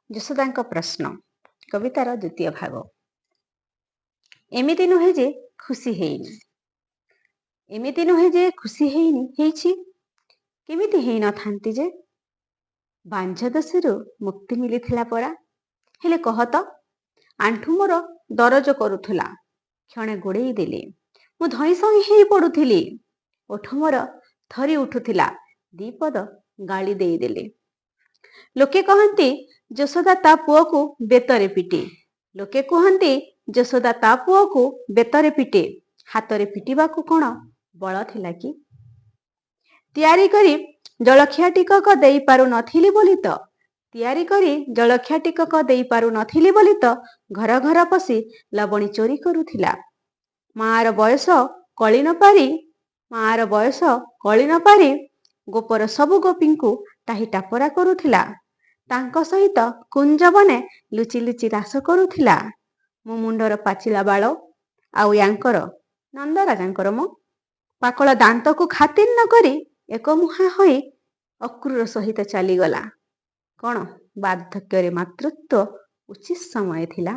ଯଶୋଦାଙ୍କ ପ୍ରଶ୍ନ କବିତାର ଦ୍ୱିତୀୟ ଭାଗ। ଏମିତି ନୁହେଁ ଯେ ଖୁସି ହେଇନି, ଏମିତି ନୁହେଁ ଯେ ଖୁସି ହେଇନି, ହେଇଛି। କେମିତି ହେଇନଥାନ୍ତି ଯେ? ବାଞ୍ଝ ଦୋଷରୁ ମୁକ୍ତି ମିଳିଥିଲା ପରା। ହେଲେ କହ ତ, ଆଣ୍ଠୁ ମୋର ଦରଜ କରୁଥିଲା, କ୍ଷଣେ ଗୋଡ଼େଇ ଦେଲି। ମୁଁ ଧଇଁ ସଇଁ ହେଇ ପଡ଼ୁଥିଲି, ଓଠ ମୋର ଥରି ଉଠୁଥିଲା, ଦିପଦ ଗାଳି ଦେଇଦେଲି। ଲୋକେ କହନ୍ତି ଯଶୋଦା ତା ପୁଅକୁ ବେତରେ ପିଟେ। ଲୋକେ କୁହନ୍ତି ଯଶୋଦା ତା ପୁଅକୁ ବେତରେ ପିଟେ। ହାତରେ ପିଟିବାକୁ କ'ଣ ବଳ ଥିଲା କି? ତିଆରି କରି ଜଳଖିଆ ଟିକକ ଦେଇ ପାରୁନଥିଲି ବୋଲି ତ ତିଆରି କରି ଜଳଖିଆ ଟିକକ ଦେଇ ପାରୁନଥିଲି ବୋଲି ତ ଘର ଘର ପଶି ଲବଣୀ ଚୋରି କରୁଥିଲା। ମାଆର ବୟସ କଳି ନ ପାରି ଗୋପର ସବୁ ଗୋପୀଙ୍କୁ ଟାହି ଟାପରା କରୁଥିଲା। ତାଙ୍କ ସହିତ କୁଞ୍ଜବନେ ଲୁଚି ଲୁଚି ରାସ କରୁଥିଲା। ମୋ ମୁଣ୍ଡର ପାଚିଲା ବାଳ ଆଉ ୟାଙ୍କର ନନ୍ଦରାଜାଙ୍କର ମୋ ପାକଳ ଦାନ୍ତକୁ ଖାତିର ନ କରି ଏକମୁହାଁ ହୋଇ ଅକ୍ରୂର ସହିତ ଚାଲିଗଲା। କ'ଣ ବାର୍ଦ୍ଧକ୍ୟରେ ମାତୃତ୍ୱ ଉଚିତ ସମୟ ଥିଲା?